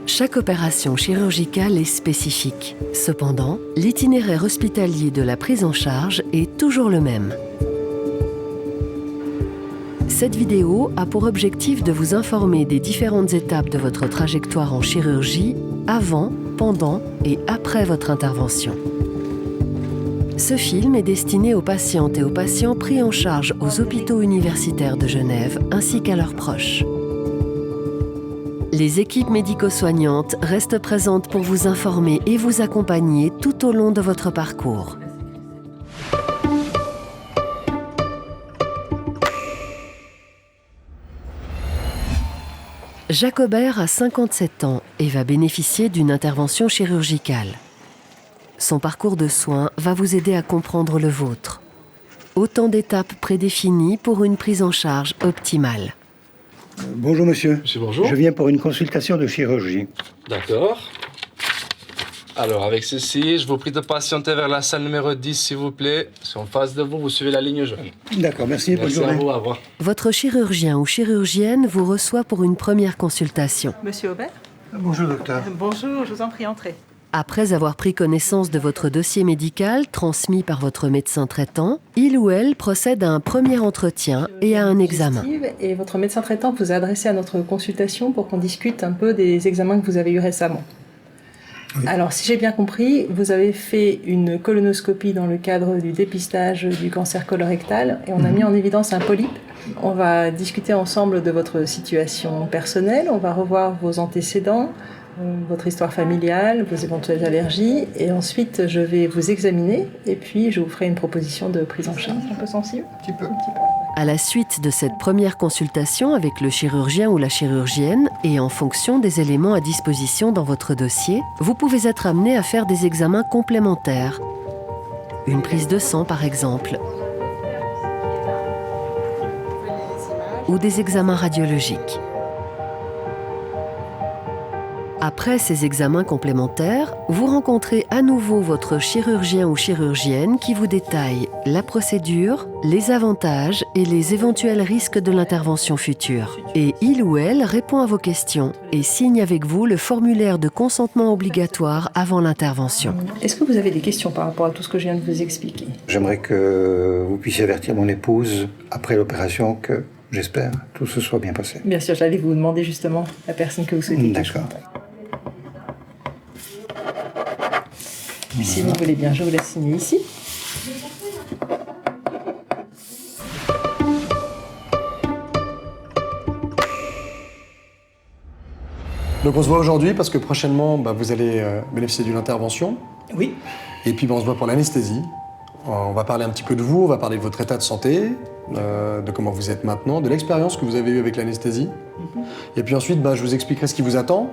Chaque opération chirurgicale est spécifique. Cependant, l'itinéraire hospitalier de la prise en charge est toujours le même. Cette vidéo a pour objectif de vous informer des différentes étapes de votre trajectoire en chirurgie avant, pendant et après votre intervention. Ce film est destiné aux patientes et aux patients pris en charge aux hôpitaux universitaires de Genève ainsi qu'à leurs proches. Les équipes médico-soignantes restent présentes pour vous informer et vous accompagner tout au long de votre parcours. Jacobert a 57 ans et va bénéficier d'une intervention chirurgicale. Son parcours de soins va vous aider à comprendre le vôtre. Autant d'étapes prédéfinies pour une prise en charge optimale. Bonjour monsieur. Monsieur, bonjour. Je viens pour une consultation de chirurgie. D'accord. Alors, avec ceci, je vous prie de patienter vers la salle numéro 10, s'il vous plaît. C'est en face de vous, vous suivez la ligne jaune. D'accord, merci, bonne journée. Merci à vous, au revoir. Votre chirurgien ou chirurgienne vous reçoit pour une première consultation. Monsieur Aubert ? Bonjour docteur. Bonjour, je vous en prie, entrez. Après avoir pris connaissance de votre dossier médical transmis par votre médecin traitant, il ou elle procède à un premier entretien et à un examen. Et votre médecin traitant vous a adressé à notre consultation pour qu'on discute un peu des examens que vous avez eus récemment. Oui. Alors, si j'ai bien compris, vous avez fait une colonoscopie dans le cadre du dépistage du cancer colorectal et on a mis en évidence un polype. On va discuter ensemble de votre situation personnelle, on va revoir vos antécédents, votre histoire familiale, vos éventuelles allergies, et ensuite je vais vous examiner et puis je vous ferai une proposition de prise en charge. Un peu sensible ? Un petit peu. À la suite de cette première consultation avec le chirurgien ou la chirurgienne, et en fonction des éléments à disposition dans votre dossier, vous pouvez être amené à faire des examens complémentaires. Une prise de sang par exemple, ou des examens radiologiques. Après ces examens complémentaires, vous rencontrez à nouveau votre chirurgien ou chirurgienne qui vous détaille la procédure, les avantages et les éventuels risques de l'intervention future. Et il ou elle répond à vos questions et signe avec vous le formulaire de consentement obligatoire avant l'intervention. Est-ce que vous avez des questions par rapport à tout ce que je viens de vous expliquer ? J'aimerais que vous puissiez avertir mon épouse après l'opération que, j'espère, tout se soit bien passé. Bien sûr, j'allais vous demander justement la personne que vous souhaitez. D'accord. Si vous voulez bien, je vous laisse signer ici. Donc on se voit aujourd'hui parce que prochainement, vous allez bénéficier d'une intervention. Oui. Et puis on se voit pour l'anesthésie. On va parler un petit peu de vous, on va parler de votre état de santé, de comment vous êtes maintenant, de l'expérience que vous avez eue avec l'anesthésie. Et puis ensuite, je vous expliquerai ce qui vous attend.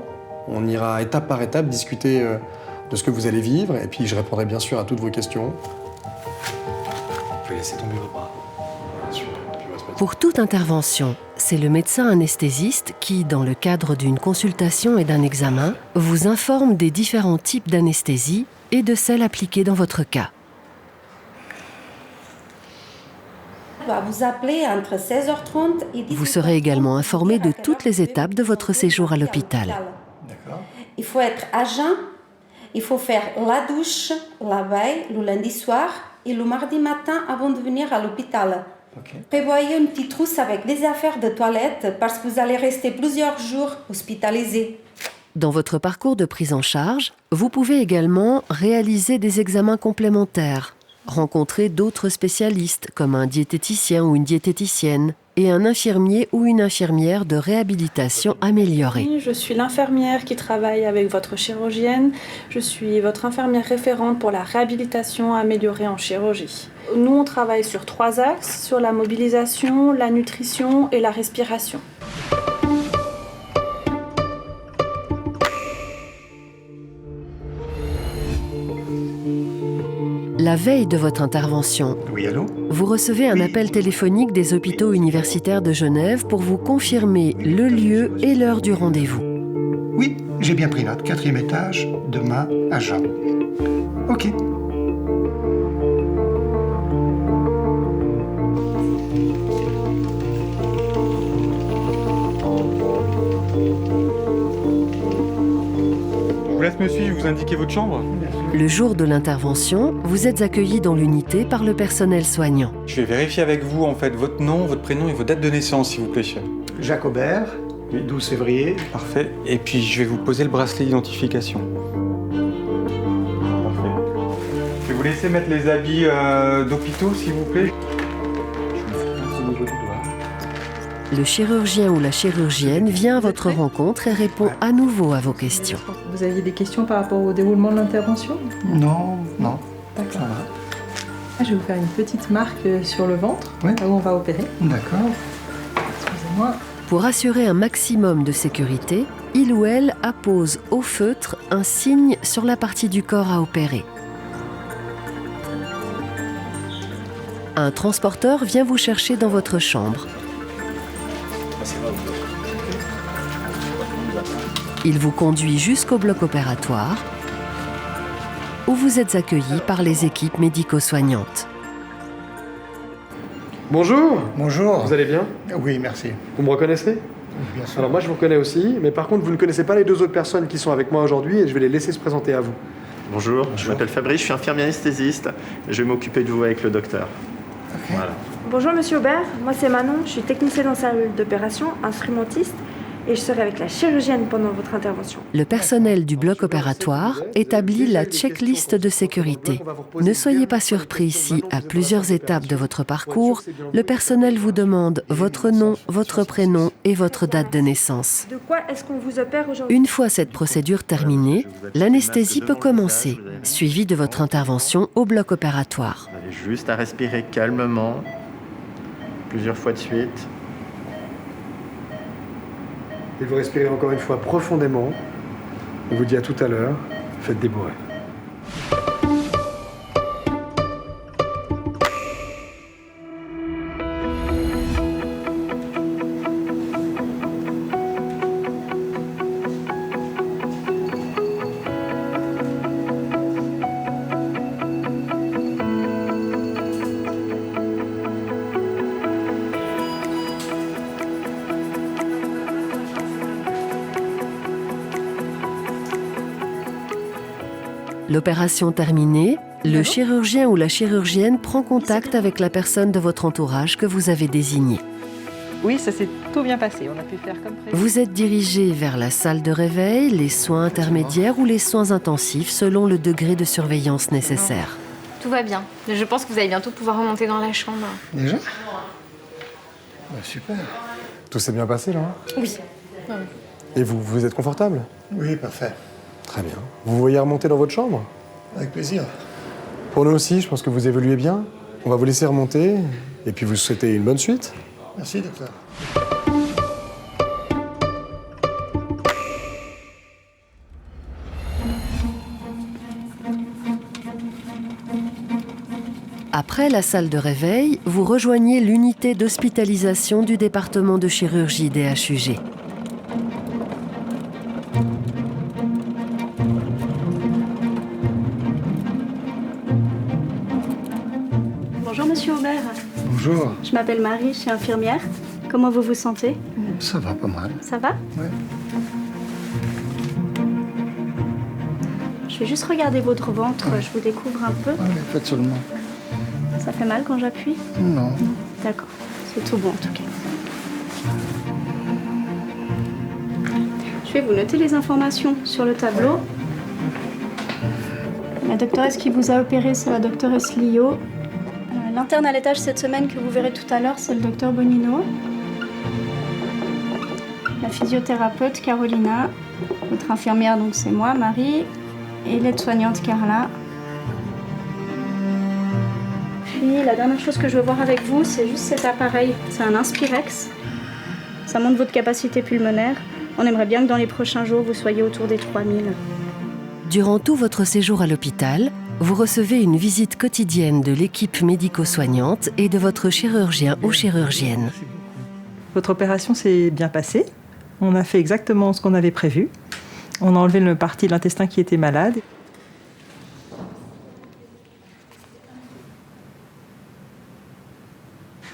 On ira étape par étape discuter de ce que vous allez vivre, et puis je répondrai bien sûr à toutes vos questions. Vous pouvez laisser tomber vos bras. Pour toute intervention, c'est le médecin anesthésiste qui, dans le cadre d'une consultation et d'un examen, vous informe des différents types d'anesthésie et de celles appliquées dans votre cas. Vous appelez entre 16h30 et 18h30. Vous serez également informé de toutes les étapes de votre séjour à l'hôpital. D'accord. Il faut être à jeun, il faut faire la douche la veille, le lundi soir et le mardi matin avant de venir à l'hôpital. Okay. Prévoyez une petite trousse avec des affaires de toilette parce que vous allez rester plusieurs jours hospitalisé. Dans votre parcours de prise en charge, vous pouvez également réaliser des examens complémentaires, rencontrer d'autres spécialistes comme un diététicien ou une diététicienne et un infirmier ou une infirmière de réhabilitation améliorée. Je suis l'infirmière qui travaille avec votre chirurgienne. Je suis votre infirmière référente pour la réhabilitation améliorée en chirurgie. Nous, on travaille sur 3 axes, sur la mobilisation, la nutrition et la respiration. La veille de votre intervention, Oui, allô ? vous recevez un appel téléphonique des hôpitaux universitaires de Genève pour vous confirmer le lieu et l'heure du rendez-vous. Oui, j'ai bien pris note. 4e étage, demain, à Jean. Ok. Je vous laisse me suivre, je vais vous indiquer votre chambre. Le jour de l'intervention, vous êtes accueilli dans l'unité par le personnel soignant. Je vais vérifier avec vous en fait votre nom, votre prénom et votre date de naissance s'il vous plaît. Jacques Aubert, 12 février. Parfait. Et puis je vais vous poser le bracelet d'identification. Parfait. Je vais vous laisser mettre les habits d'hôpitaux s'il vous plaît. Je me fais au niveau du doigt. Le chirurgien ou la chirurgienne vient à votre rencontre et répond à nouveau à vos questions. Vous aviez des questions par rapport au déroulement de l'intervention? Non. D'accord. Ça va. Je vais vous faire une petite marque sur le ventre, Oui. là où on va opérer. D'accord. Excusez-moi. Pour assurer un maximum de sécurité, il ou elle appose au feutre un signe sur la partie du corps à opérer. Un transporteur vient vous chercher dans votre chambre. Il vous conduit jusqu'au bloc opératoire où vous êtes accueilli par les équipes médico-soignantes. Bonjour. Bonjour. Vous allez bien? Oui, merci. Vous me reconnaissez? Bien sûr. Alors moi je vous reconnais aussi, mais par contre vous ne connaissez pas les deux autres personnes qui sont avec moi aujourd'hui et je vais les laisser se présenter à vous. Bonjour, je m'appelle Fabrice, je suis infirmier anesthésiste et je vais m'occuper de vous avec le docteur. Voilà. Bonjour Monsieur Aubert, moi c'est Manon, je suis technicienne en salle d'opération, instrumentiste et je serai avec la chirurgienne pendant votre intervention. Le personnel du bloc opératoire établit la checklist de sécurité. Ne soyez pas surpris si, à plusieurs étapes de votre parcours, le personnel vous demande votre nom, votre prénom et votre date de naissance. De quoi est-ce qu'on vous opère aujourd'hui? Une fois cette procédure terminée, l'anesthésie peut commencer, suivie de votre intervention au bloc opératoire. Vous avez juste à respirer calmement, plusieurs fois de suite. Et vous respirez encore une fois profondément. On vous dit à tout à l'heure, faites des beaux rêves. L'opération terminée, le chirurgien ou la chirurgienne prend contact avec la personne de votre entourage que vous avez désignée. Oui, ça s'est tout bien passé. On a pu faire comme prévu. Vous êtes dirigé vers la salle de réveil, les soins intermédiaires ou les soins intensifs selon le degré de surveillance nécessaire. Tout va bien. Je pense que vous allez bientôt pouvoir remonter dans la chambre. Déjà? Super. Tout s'est bien passé là? Oui. Et vous êtes confortable? Oui, parfait. Très bien. Vous voyez remonter dans votre chambre? Avec plaisir. Pour nous aussi, je pense que vous évoluez bien. On va vous laisser remonter et puis vous souhaiter une bonne suite. Merci, docteur. Après la salle de réveil, vous rejoignez l'unité d'hospitalisation du département de chirurgie DHUG. Bonjour Monsieur Aubert. Bonjour. Je m'appelle Marie, je suis infirmière. Comment vous vous sentez? Ça va pas mal. Ça va? Ouais. Je vais juste regarder votre ventre, je vous découvre un peu. Ouais, faites seulement. Ça fait mal quand j'appuie? Non. D'accord, c'est tout bon en tout cas. Je vais vous noter les informations sur le tableau. La doctoresse qui vous a opéré, c'est la doctoresse Lio. L'interne à l'étage cette semaine que vous verrez tout à l'heure, c'est le docteur Bonino. La physiothérapeute Carolina. Votre infirmière, donc c'est moi, Marie. Et l'aide-soignante Carla. Puis la dernière chose que je veux voir avec vous, c'est juste cet appareil. C'est un Inspirex. Ça montre votre capacité pulmonaire. On aimerait bien que dans les prochains jours, vous soyez autour des 3000. Durant tout votre séjour à l'hôpital, vous recevez une visite quotidienne de l'équipe médico-soignante et de votre chirurgien ou chirurgienne. Votre opération s'est bien passée. On a fait exactement ce qu'on avait prévu. On a enlevé une partie de l'intestin qui était malade.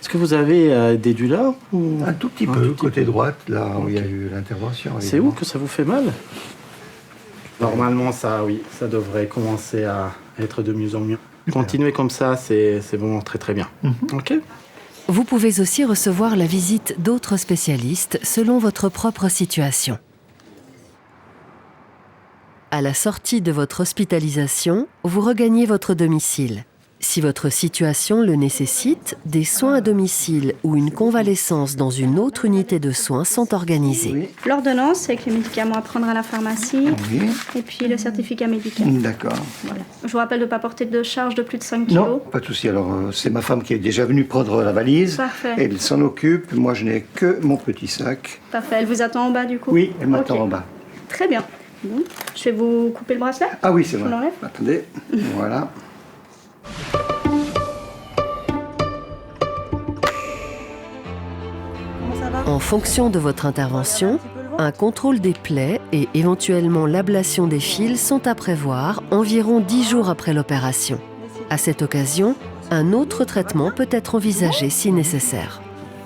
Est-ce que vous avez des douleurs ou... Un tout petit peu, côté droite, là où il y a eu l'intervention. C'est où que ça vous fait mal? Normalement, ça, oui, ça devrait commencer à être de mieux en mieux. Continuez comme ça, c'est vraiment très très bien. Ok. Vous pouvez aussi recevoir la visite d'autres spécialistes selon votre propre situation. À la sortie de votre hospitalisation, vous regagnez votre domicile. Si votre situation le nécessite, des soins à domicile ou une convalescence dans une autre unité de soins sont organisés. Oui. L'ordonnance avec les médicaments à prendre à la pharmacie Oui. et puis le certificat médical. D'accord. Voilà. Je vous rappelle de ne pas porter de charge de plus de 5 kilos. Non, pas de souci. Alors, c'est ma femme qui est déjà venue prendre la valise. Parfait. Elle s'en occupe. Moi, je n'ai que mon petit sac. Parfait. Elle vous attend en bas du coup? Oui, elle m'attend Ok. en bas. Très bien. Bon. Je vais vous couper le bracelet. Ah oui, c'est Je vrai. vous l'enlève. Attendez, voilà. Comment ça va? En fonction de votre intervention, un contrôle des plaies et éventuellement l'ablation des fils sont à prévoir environ 10 jours après l'opération. À cette occasion, un autre traitement peut être envisagé si nécessaire.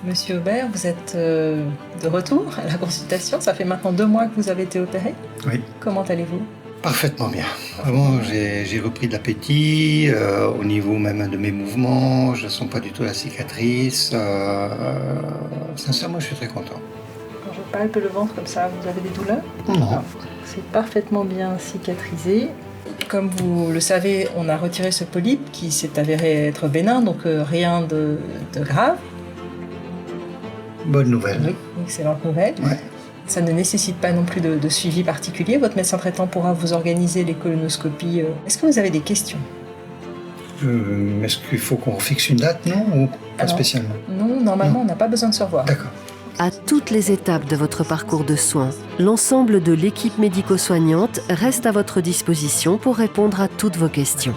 Monsieur Aubert, vous êtes de retour à la consultation. Ça fait maintenant 2 mois que vous avez été opéré. Oui. Comment allez-vous? Parfaitement bien. Vraiment, j'ai repris de l'appétit, au niveau même de mes mouvements. Je ne sens pas du tout la cicatrice. Sincèrement, je suis très content. Quand je palpe le ventre comme ça, vous avez des douleurs? Non. C'est parfaitement bien cicatrisé. Comme vous le savez, on a retiré ce polype qui s'est avéré être bénin, donc rien de grave. Bonne nouvelle. Oui, excellente nouvelle. Ouais. Ça ne nécessite pas non plus de suivi particulier. Votre médecin traitant pourra vous organiser les colonoscopies. Est-ce que vous avez des questions? Est-ce qu'il faut qu'on fixe une date, non? Ou pas spécialement? Non, normalement, on n'a pas besoin de se revoir. D'accord. À toutes les étapes de votre parcours de soins, l'ensemble de l'équipe médico-soignante reste à votre disposition pour répondre à toutes vos questions.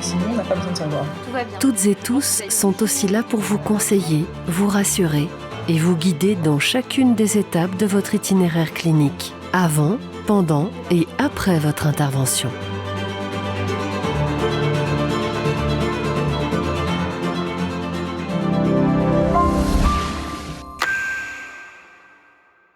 Sinon, on n'a pas besoin de se revoir. Tout va bien. Toutes et tous sont aussi là pour vous conseiller, vous rassurer et vous guider dans chacune des étapes de votre itinéraire clinique, avant, pendant et après votre intervention.